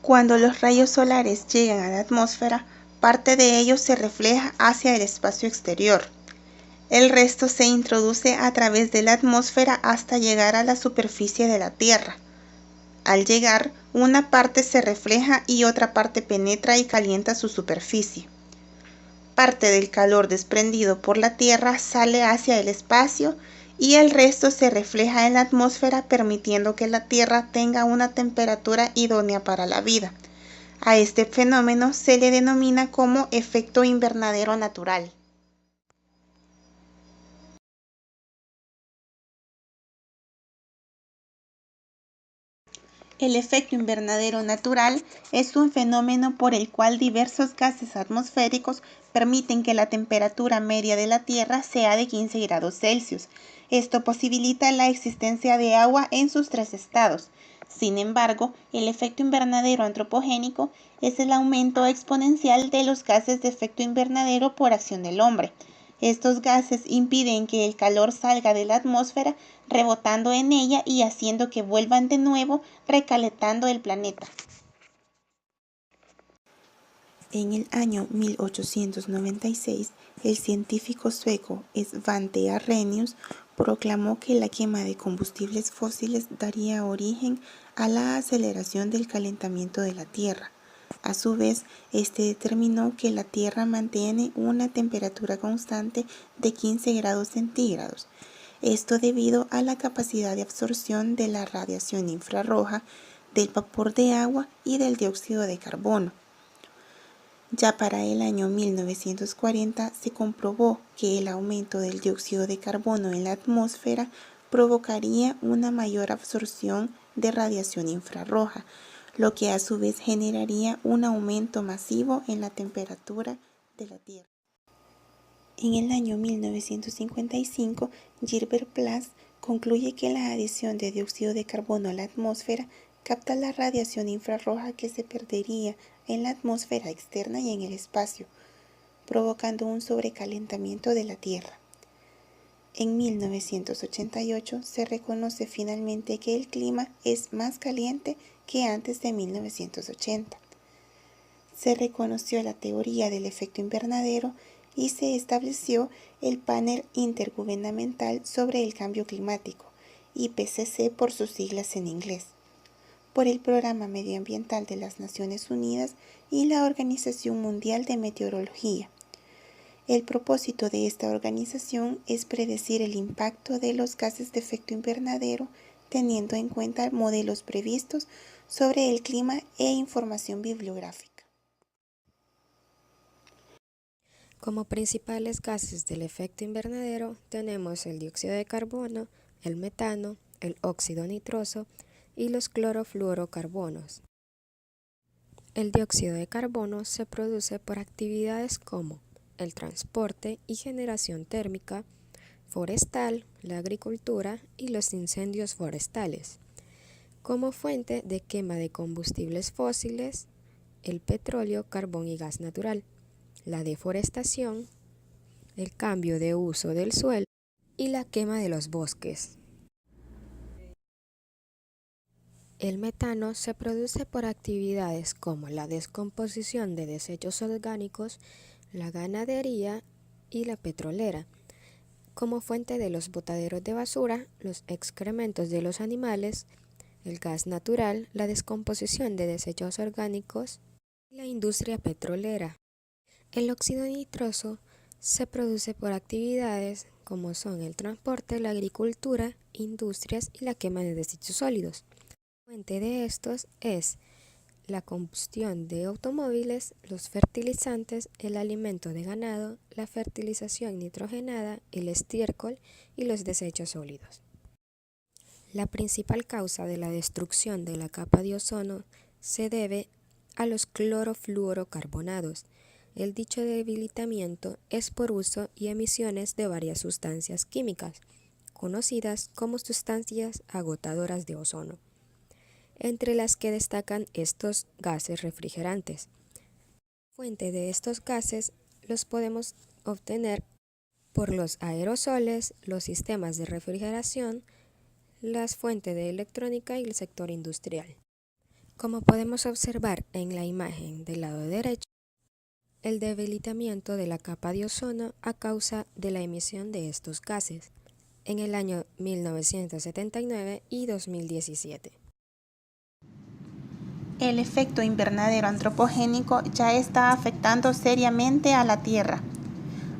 Cuando los rayos solares llegan a la atmósfera, parte de ellos se refleja hacia el espacio exterior. El resto se introduce a través de la atmósfera hasta llegar a la superficie de la Tierra. Al llegar, una parte se refleja y otra parte penetra y calienta su superficie. Parte del calor desprendido por la Tierra sale hacia el espacio y el resto se refleja en la atmósfera, permitiendo que la Tierra tenga una temperatura idónea para la vida. A este fenómeno se le denomina como efecto invernadero natural. El efecto invernadero natural es un fenómeno por el cual diversos gases atmosféricos permiten que la temperatura media de la Tierra sea de 15 grados Celsius. Esto posibilita la existencia de agua en sus tres estados. Sin embargo, el efecto invernadero antropogénico es el aumento exponencial de los gases de efecto invernadero por acción del hombre. Estos gases impiden que el calor salga de la atmósfera, rebotando en ella y haciendo que vuelvan de nuevo, recalentando el planeta. En el año 1896, el científico sueco Svante Arrhenius proclamó que la quema de combustibles fósiles daría origen a la aceleración del calentamiento de la Tierra. A su vez, este determinó que la Tierra mantiene una temperatura constante de 15 grados centígrados. Esto debido a la capacidad de absorción de la radiación infrarroja, del vapor de agua y del dióxido de carbono. Ya para el año 1940 se comprobó que el aumento del dióxido de carbono en la atmósfera provocaría una mayor absorción de radiación infrarroja, lo que a su vez generaría un aumento masivo en la temperatura de la Tierra. En el año 1955, Gilbert Plas concluye que la adición de dióxido de carbono a la atmósfera capta la radiación infrarroja que se perdería en la atmósfera externa y en el espacio, provocando un sobrecalentamiento de la Tierra. En 1988 se reconoce finalmente que el clima es más caliente que antes de 1980. Se reconoció la teoría del efecto invernadero y se estableció el Panel Intergubernamental sobre el Cambio Climático, IPCC por sus siglas en inglés, por el Programa Medioambiental de las Naciones Unidas y la Organización Mundial de Meteorología. El propósito de esta organización es predecir el impacto de los gases de efecto invernadero teniendo en cuenta modelos previstos sobre el clima e información bibliográfica. Como principales gases del efecto invernadero tenemos el dióxido de carbono, el metano, el óxido nitroso y los clorofluorocarbonos. El dióxido de carbono se produce por actividades como el transporte y generación térmica, forestal, la agricultura y los incendios forestales. Como fuente de quema de combustibles fósiles, el petróleo, carbón y gas natural, la deforestación, el cambio de uso del suelo y la quema de los bosques. El metano se produce por actividades como la descomposición de desechos orgánicos, la ganadería y la petrolera. Como fuente de los botaderos de basura, los excrementos de los animales, el gas natural, la descomposición de desechos orgánicos y la industria petrolera. El óxido nitroso se produce por actividades como son el transporte, la agricultura, industrias y la quema de desechos sólidos. La fuente de estos es la combustión de automóviles, los fertilizantes, el alimento de ganado, la fertilización nitrogenada, el estiércol y los desechos sólidos. La principal causa de la destrucción de la capa de ozono se debe a los clorofluorocarbonados. El dicho debilitamiento es por uso y emisiones de varias sustancias químicas, conocidas como sustancias agotadoras de ozono, entre las que destacan estos gases refrigerantes. Fuente de estos gases los podemos obtener por los aerosoles, los sistemas de refrigeración, las fuentes de electrónica y el sector industrial. Como podemos observar en la imagen del lado derecho, el debilitamiento de la capa de ozono a causa de la emisión de estos gases en el año 1979 y 2017. El efecto invernadero antropogénico ya está afectando seriamente a la Tierra.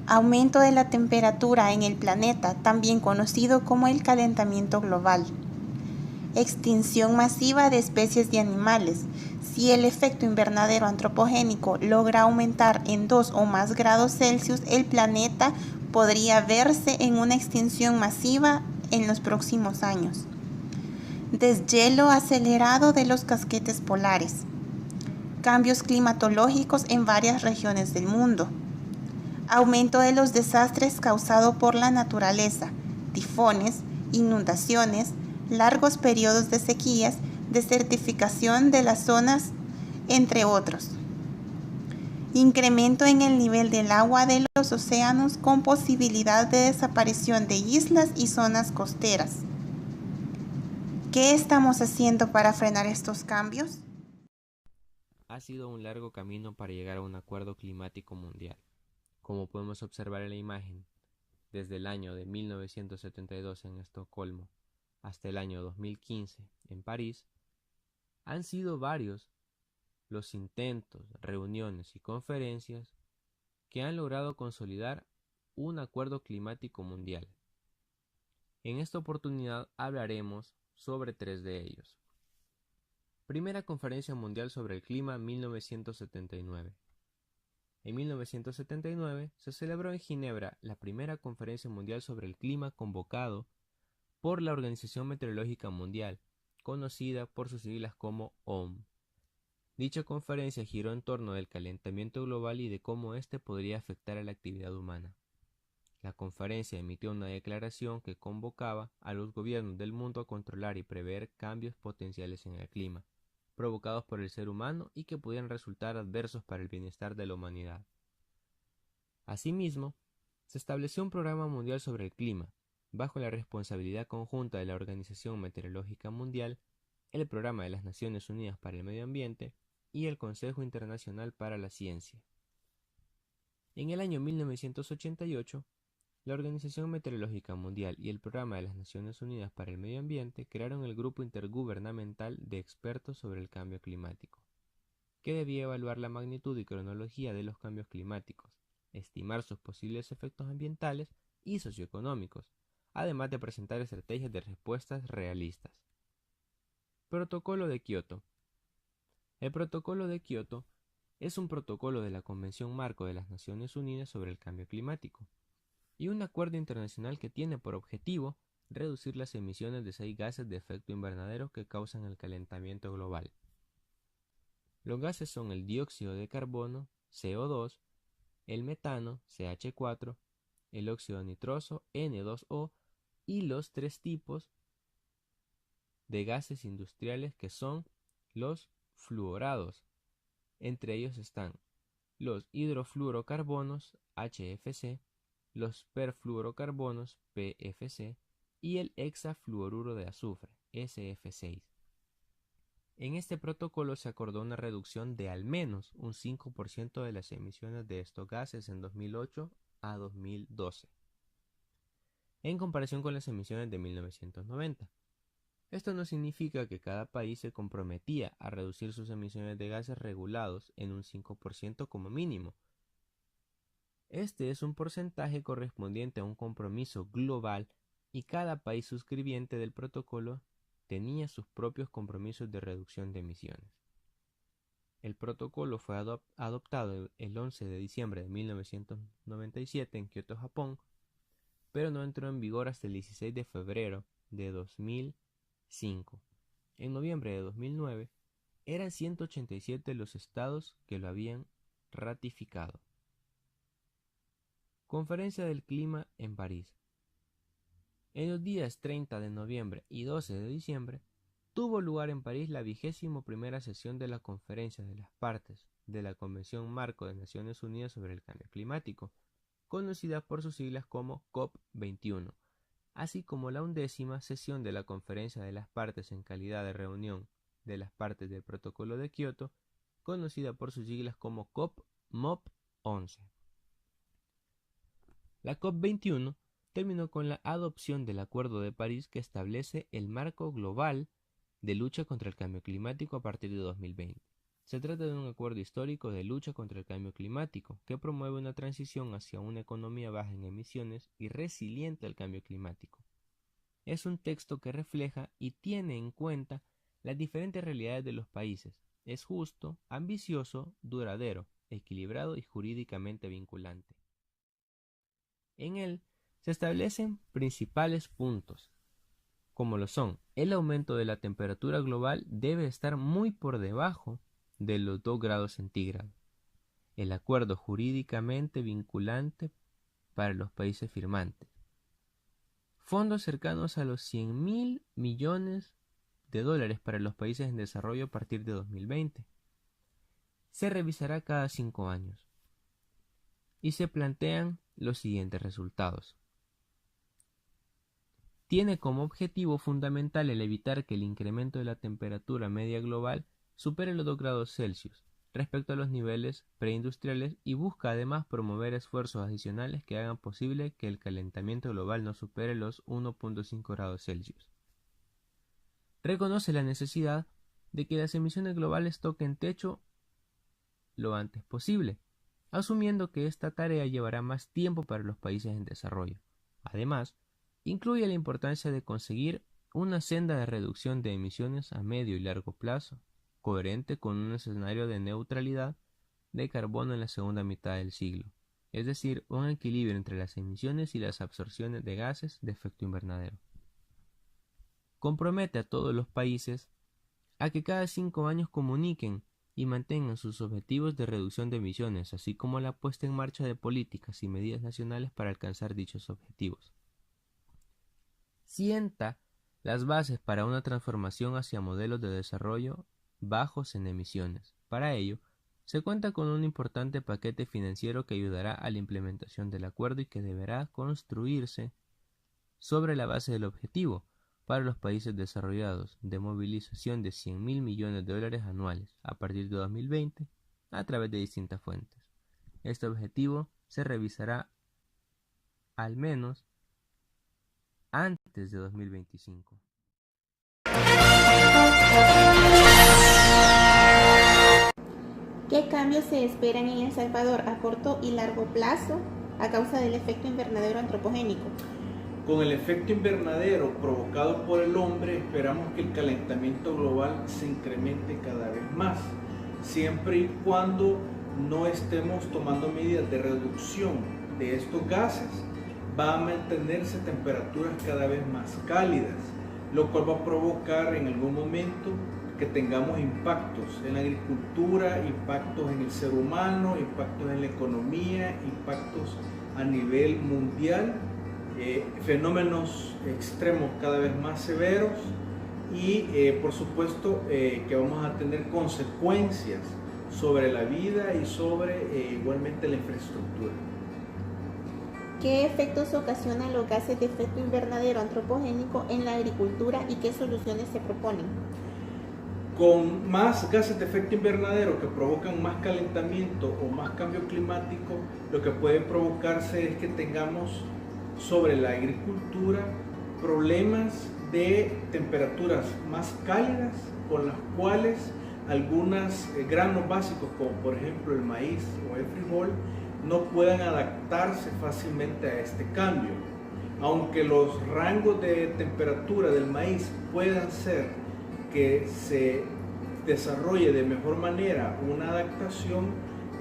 Aumento de la temperatura en el planeta, también conocido como el calentamiento global. Extinción masiva de especies de animales. Si el efecto invernadero antropogénico logra aumentar en 2 o más grados Celsius, el planeta podría verse en una extinción masiva en los próximos años. Deshielo acelerado de los casquetes polares. Cambios climatológicos en varias regiones del mundo. Aumento de los desastres causados por la naturaleza, tifones, inundaciones, largos periodos de sequías, desertificación de las zonas, entre otros. Incremento en el nivel del agua de los océanos con posibilidad de desaparición de islas y zonas costeras. ¿Qué estamos haciendo para frenar estos cambios? Ha sido un largo camino para llegar a un acuerdo climático mundial. Como podemos observar en la imagen, desde el año de 1972 en Estocolmo hasta el año 2015 en París, han sido varios los intentos, reuniones y conferencias que han logrado consolidar un acuerdo climático mundial. En esta oportunidad hablaremos sobre 3 de ellos. Primera Conferencia Mundial sobre el Clima 1979. En 1979 se celebró en Ginebra la primera Conferencia Mundial sobre el Clima convocado por la Organización Meteorológica Mundial, conocida por sus siglas como OMS. Dicha conferencia giró en torno del calentamiento global y de cómo éste podría afectar a la actividad humana. La conferencia emitió una declaración que convocaba a los gobiernos del mundo a controlar y prever cambios potenciales en el clima, provocados por el ser humano y que pudieran resultar adversos para el bienestar de la humanidad. Asimismo, se estableció un programa mundial sobre el clima, bajo la responsabilidad conjunta de la Organización Meteorológica Mundial, el Programa de las Naciones Unidas para el Medio Ambiente y el Consejo Internacional para la Ciencia. En el año 1988, la Organización Meteorológica Mundial y el Programa de las Naciones Unidas para el Medio Ambiente crearon el Grupo Intergubernamental de Expertos sobre el Cambio Climático, que debía evaluar la magnitud y cronología de los cambios climáticos, estimar sus posibles efectos ambientales y socioeconómicos, además de presentar estrategias de respuestas realistas. Protocolo de Kioto. El Protocolo de Kioto es un protocolo de la Convención Marco de las Naciones Unidas sobre el Cambio Climático y un acuerdo internacional que tiene por objetivo reducir las emisiones de 6 gases de efecto invernadero que causan el calentamiento global. Los gases son el dióxido de carbono, CO2, el metano, CH4, el óxido nitroso, N2O, y los 3 tipos de gases industriales que son los fluorados. Entre ellos están los hidrofluorocarbonos, HFC, los perfluorocarbonos, PFC, y el hexafluoruro de azufre, SF6. En este protocolo se acordó una reducción de al menos un 5% de las emisiones de estos gases en 2008 a 2012, en comparación con las emisiones de 1990. Esto no significa que cada país se comprometía a reducir sus emisiones de gases regulados en un 5% como mínimo. Este es un porcentaje correspondiente a un compromiso global y cada país suscribiente del protocolo tenía sus propios compromisos de reducción de emisiones. El protocolo fue adoptado el 11 de diciembre de 1997 en Kioto, Japón, pero no entró en vigor hasta el 16 de febrero de 2005. En noviembre de 2009, eran 187 los estados que lo habían ratificado. Conferencia del Clima en París. En los días 30 de noviembre y 12 de diciembre, tuvo lugar en París la 21ª sesión de la Conferencia de las Partes de la Convención Marco de Naciones Unidas sobre el Cambio Climático, conocida por sus siglas como COP21, así como la 11ª sesión de la Conferencia de las Partes en calidad de reunión de las partes del Protocolo de Kioto, conocida por sus siglas como COP-MOP-11. La COP21 terminó con la adopción del Acuerdo de París, que establece el marco global de lucha contra el cambio climático a partir de 2020. Se trata de un acuerdo histórico de lucha contra el cambio climático que promueve una transición hacia una economía baja en emisiones y resiliente al cambio climático. Es un texto que refleja y tiene en cuenta las diferentes realidades de los países. Es justo, ambicioso, duradero, equilibrado y jurídicamente vinculante. En él se establecen principales puntos, como lo son: el aumento de la temperatura global debe estar muy por debajo de los 2 grados centígrados. El acuerdo jurídicamente vinculante para los países firmantes. Fondos cercanos a los 100.000 millones de dólares para los países en desarrollo a partir de 2020. Se revisará cada 5 años. Y se plantean los siguientes resultados. Tiene como objetivo fundamental el evitar que el incremento de la temperatura media global supere los 2 grados Celsius respecto a los niveles preindustriales y busca además promover esfuerzos adicionales que hagan posible que el calentamiento global no supere los 1.5 grados Celsius. Reconoce la necesidad de que las emisiones globales toquen techo lo antes posible, asumiendo que esta tarea llevará más tiempo para los países en desarrollo. Además, incluye la importancia de conseguir una senda de reducción de emisiones a medio y largo plazo, coherente con un escenario de neutralidad de carbono en la segunda mitad del siglo, es decir, un equilibrio entre las emisiones y las absorciones de gases de efecto invernadero. Compromete a todos los países a que cada 5 años comuniquen y mantengan sus objetivos de reducción de emisiones, así como la puesta en marcha de políticas y medidas nacionales para alcanzar dichos objetivos. Sienta las bases para una transformación hacia modelos de desarrollo bajos en emisiones. Para ello, se cuenta con un importante paquete financiero que ayudará a la implementación del acuerdo y que deberá construirse sobre la base del objetivo para los países desarrollados de movilización de 100.000 millones de dólares anuales a partir de 2020 a través de distintas fuentes. Este objetivo se revisará al menos antes de 2025. ¿Qué cambios se esperan en El Salvador a corto y largo plazo a causa del efecto invernadero antropogénico? Con el efecto invernadero provocado por el hombre, esperamos que el calentamiento global se incremente cada vez más, siempre y cuando no estemos tomando medidas de reducción de estos gases. Va a mantenerse temperaturas cada vez más cálidas, lo cual va a provocar en algún momento que tengamos impactos en la agricultura, impactos en el ser humano, impactos en la economía, impactos a nivel mundial, fenómenos extremos cada vez más severos y por supuesto que vamos a tener consecuencias sobre la vida y sobre igualmente la infraestructura. ¿Qué efectos ocasionan los gases de efecto invernadero antropogénico en la agricultura y qué soluciones se proponen? Con más gases de efecto invernadero que provocan más calentamiento o más cambio climático, lo que puede provocarse es que tengamos sobre la agricultura problemas de temperaturas más cálidas, con las cuales algunos granos básicos como por ejemplo el maíz o el frijol no puedan adaptarse fácilmente a este cambio. Aunque los rangos de temperatura del maíz puedan ser que se desarrolle de mejor manera una adaptación,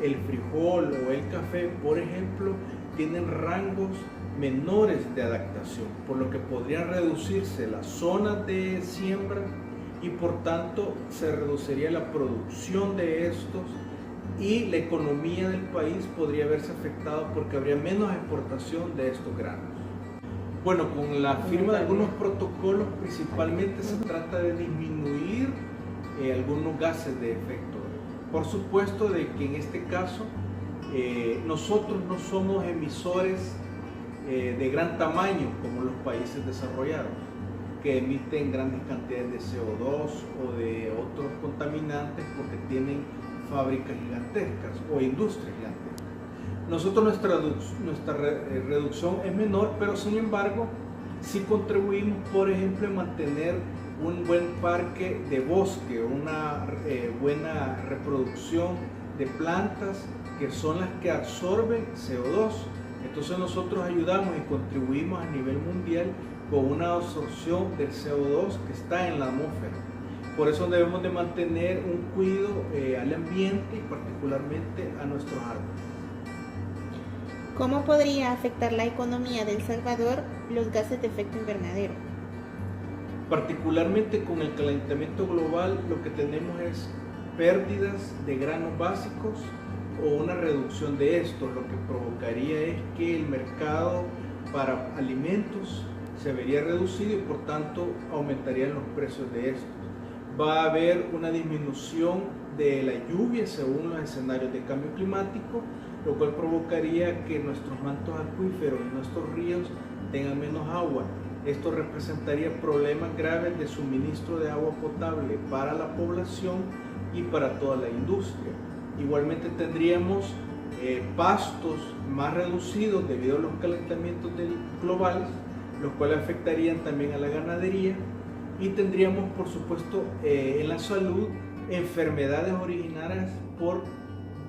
el frijol o el café, por ejemplo, tienen rangos menores de adaptación, por lo que podrían reducirse las zonas de siembra y por tanto se reduciría la producción de estos y la economía del país podría verse afectada porque habría menos exportación de estos granos. Bueno, con la firma de algunos protocolos principalmente se trata de disminuir algunos gases de efecto. Por supuesto de que en este caso nosotros no somos emisores de gran tamaño como los países desarrollados, que emiten grandes cantidades de CO2 o de otros contaminantes porque tienen fábricas gigantescas o industrias gigantescas. Nosotros nuestra reducción es menor, pero sin embargo sí contribuimos, por ejemplo, en mantener un buen parque de bosque, una buena reproducción de plantas que son las que absorben CO2. Entonces nosotros ayudamos y contribuimos a nivel mundial con una absorción del CO2 que está en la atmósfera. Por eso debemos de mantener un cuidado al ambiente y particularmente a nuestros árboles. ¿Cómo podría afectar la economía de El Salvador los gases de efecto invernadero? Particularmente con el calentamiento global, lo que tenemos es pérdidas de granos básicos o una reducción de esto. Lo que provocaría es que el mercado para alimentos se vería reducido y por tanto aumentarían los precios de estos. Va a haber una disminución de la lluvia según los escenarios de cambio climático, lo cual provocaría que nuestros mantos acuíferos y nuestros ríos tengan menos agua. Esto representaría problemas graves de suministro de agua potable para la población y para toda la industria. Igualmente tendríamos pastos más reducidos debido a los calentamientos globales, los cuales afectarían también a la ganadería, y tendríamos por supuesto en la salud enfermedades originadas por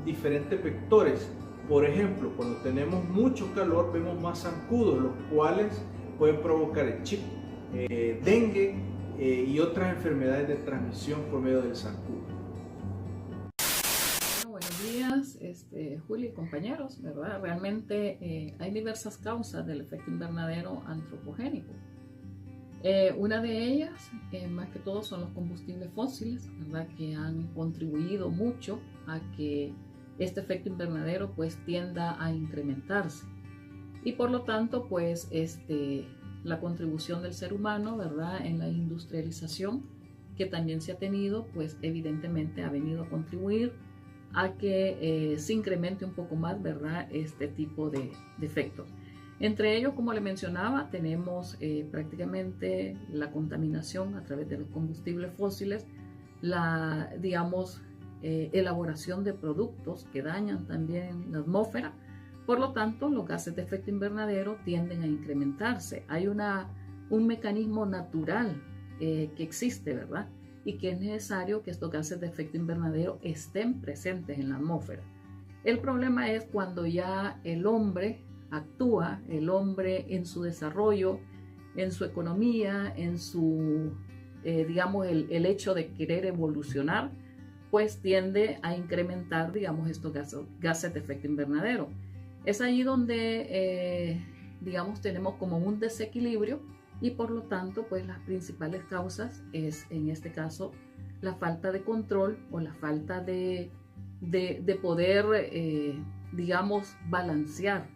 diferentes vectores. Por ejemplo, cuando tenemos mucho calor vemos más zancudos, los cuales pueden provocar el chip, dengue y otras enfermedades de transmisión por medio del zancudo. Buenos días, Juli y compañeros, ¿verdad? Realmente hay diversas causas del efecto invernadero antropogénico. Una de ellas, más que todo, son los combustibles fósiles, ¿verdad? Que han contribuido mucho a que este efecto invernadero pues tienda a incrementarse. Y por lo tanto, pues la contribución del ser humano, ¿verdad? En la industrialización que también se ha tenido, pues evidentemente ha venido a contribuir a que se incremente un poco más, ¿verdad? Este tipo de efectos. Entre ellos, como le mencionaba, tenemos prácticamente la contaminación a través de los combustibles fósiles, la, digamos, elaboración de productos que dañan también la atmósfera. Por lo tanto, los gases de efecto invernadero tienden a incrementarse. Hay un mecanismo natural que existe, ¿verdad? Y que es necesario que estos gases de efecto invernadero estén presentes en la atmósfera. El problema es cuando ya el hombre actúa, el hombre en su desarrollo, en su economía, en su, digamos, el hecho de querer evolucionar, pues tiende a incrementar, digamos, estos gases de efecto invernadero. Es allí donde, digamos, tenemos como un desequilibrio y por lo tanto, pues las principales causas es, en este caso, la falta de control o la falta de poder, digamos, balancear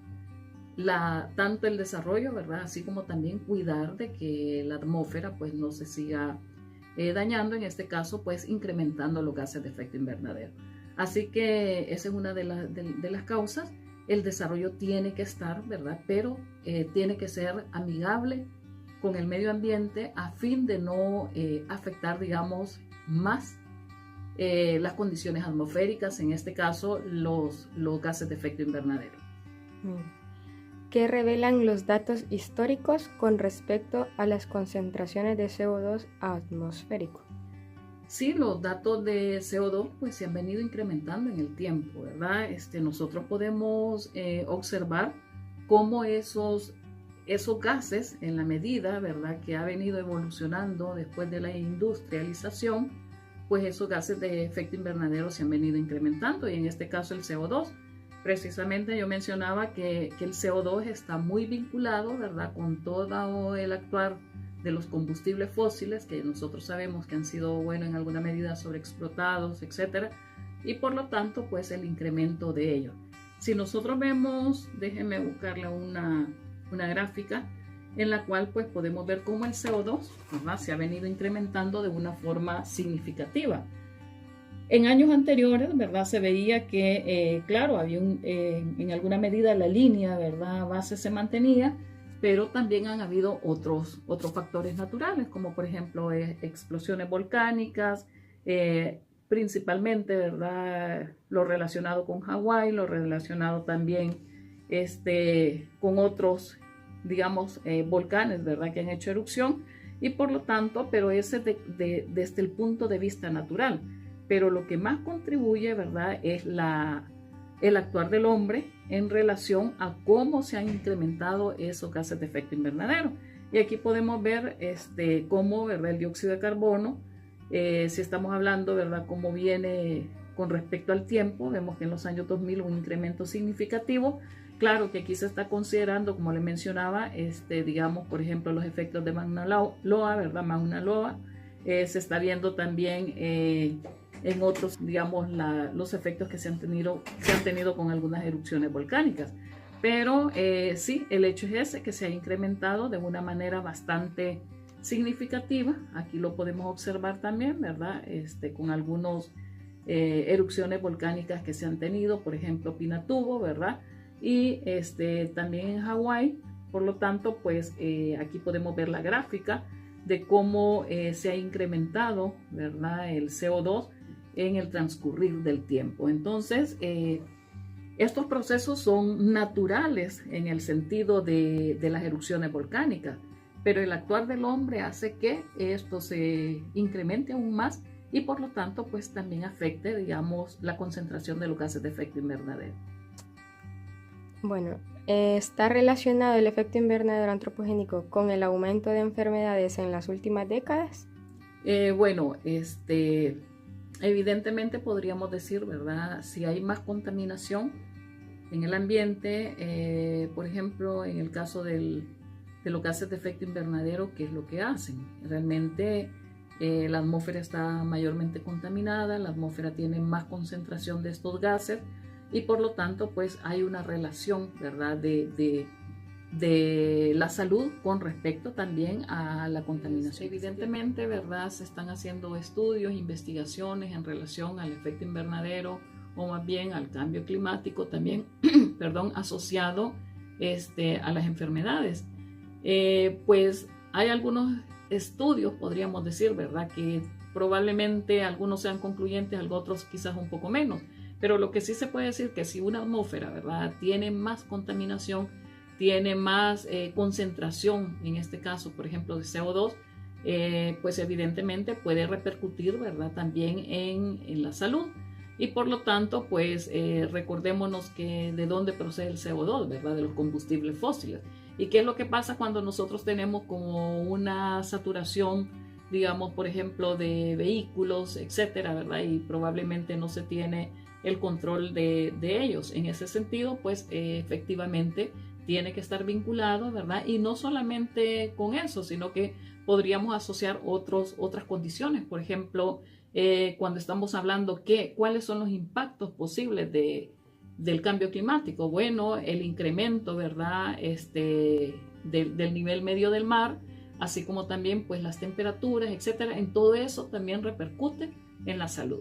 tanto el desarrollo, ¿verdad? Así como también cuidar de que la atmósfera pues no se siga dañando, en este caso pues incrementando los gases de efecto invernadero. Así que esa es una de las causas. El desarrollo tiene que estar, ¿verdad? Pero tiene que ser amigable con el medio ambiente a fin de no afectar, digamos, más las condiciones atmosféricas, en este caso los gases de efecto invernadero. ¿Qué revelan los datos históricos con respecto a las concentraciones de CO2 atmosférico? Sí, los datos de CO2 pues se han venido incrementando en el tiempo, ¿verdad? Nosotros podemos observar cómo esos gases, en la medida, ¿verdad?, que ha venido evolucionando después de la industrialización, pues esos gases de efecto invernadero se han venido incrementando, y en este caso el CO2. Precisamente yo mencionaba que el CO2 está muy vinculado, ¿verdad?, con todo el actuar de los combustibles fósiles, que nosotros sabemos que han sido, bueno, en alguna medida sobreexplotados, etcétera, y por lo tanto, pues el incremento de ellos. Si nosotros vemos, déjenme buscarle una gráfica en la cual pues podemos ver cómo el CO2, ¿verdad?, se ha venido incrementando de una forma significativa. En años anteriores, ¿verdad?, se veía que, claro, había en alguna medida la línea, ¿verdad?, base se mantenía, pero también han habido otros factores naturales, como por ejemplo explosiones volcánicas, principalmente, ¿verdad? Lo relacionado con Hawái, lo relacionado también con otros, digamos, volcanes, ¿verdad? Que han hecho erupción, y por lo tanto, pero ese desde el punto de vista natural. Pero lo que más contribuye, ¿verdad? Es el actuar del hombre en relación a cómo se han incrementado esos gases de efecto invernadero. Y aquí podemos ver cómo, ¿verdad? El dióxido de carbono, si estamos hablando, ¿verdad? Cómo viene con respecto al tiempo, vemos que en los años 2000 un incremento significativo. Claro que aquí se está considerando, como le mencionaba, digamos, por ejemplo, los efectos de Mauna Loa, ¿verdad? Mauna Loa. Se está viendo también en otros, digamos, los efectos que se han tenido con algunas erupciones volcánicas. Pero sí, el hecho es ese, que se ha incrementado de una manera bastante significativa. Aquí lo podemos observar también, ¿verdad? Con algunas erupciones volcánicas que se han tenido, por ejemplo, Pinatubo, ¿verdad? Y también en Hawái. Por lo tanto, pues aquí podemos ver la gráfica de cómo se ha incrementado, ¿verdad? El CO2 en el transcurrir del tiempo. Entonces, estos procesos son naturales en el sentido de las erupciones volcánicas, pero el actuar del hombre hace que esto se incremente aún más y por lo tanto, pues también afecte, digamos, la concentración de los gases de efecto invernadero. Bueno, ¿está relacionado el efecto invernadero antropogénico con el aumento de enfermedades en las últimas décadas? Bueno, evidentemente podríamos decir, ¿verdad? Si hay más contaminación en el ambiente, por ejemplo, en el caso de los gases de efecto invernadero, ¿qué es lo que hacen? Realmente la atmósfera está mayormente contaminada, la atmósfera tiene más concentración de estos gases y por lo tanto, pues hay una relación, ¿verdad? De la salud con respecto también a la contaminación. Evidentemente, ¿verdad? Se están haciendo estudios, investigaciones en relación al efecto invernadero o más bien al cambio climático también, perdón, asociado a las enfermedades. Pues hay algunos estudios, podríamos decir, ¿verdad? Que probablemente algunos sean concluyentes, otros quizás un poco menos, pero lo que sí se puede decir que si una atmósfera, ¿verdad? Tiene más contaminación, tiene más concentración, en este caso, por ejemplo, de CO2, pues evidentemente puede repercutir, ¿verdad? También en la salud. Y por lo tanto, pues recordémonos que de dónde procede el CO2, ¿verdad? De los combustibles fósiles. ¿Y qué es lo que pasa cuando nosotros tenemos como una saturación, digamos, por ejemplo, de vehículos, etcétera, ¿verdad? Y probablemente no se tiene el control de ellos. En ese sentido, pues efectivamente tiene que estar vinculado, ¿verdad? Y no solamente con eso, sino que podríamos asociar otras condiciones. Por ejemplo, cuando estamos hablando cuáles son los impactos posibles del cambio climático. Bueno, el incremento, ¿verdad? Del nivel medio del mar, así como también pues las temperaturas, etcétera. En todo eso también repercute en la salud.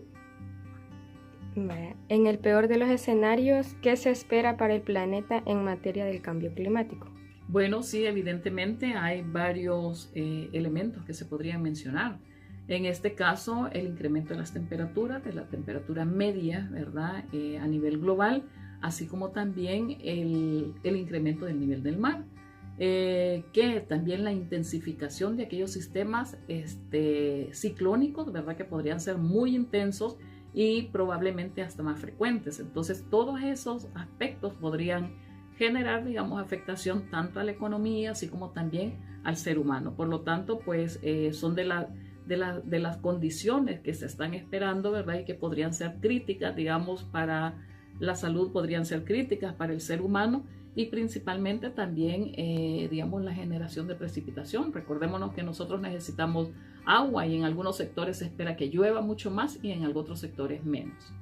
En el peor de los escenarios, ¿qué se espera para el planeta en materia del cambio climático? Bueno, sí, evidentemente hay varios elementos que se podrían mencionar. En este caso, el incremento de las temperaturas, de la temperatura media, ¿verdad? A nivel global, así como también el incremento del nivel del mar. Que también la intensificación de aquellos sistemas ciclónicos, ¿verdad? Que podrían ser muy intensos y probablemente hasta más frecuentes. Entonces, todos esos aspectos podrían generar, digamos, afectación tanto a la economía, así como también al ser humano. Por lo tanto, pues son de las condiciones que se están esperando, ¿verdad? Y que podrían ser críticas, digamos, para la salud, podrían ser críticas para el ser humano y principalmente también, digamos, la generación de precipitación. Recordémonos que nosotros necesitamos agua y en algunos sectores se espera que llueva mucho más y en otros sectores menos.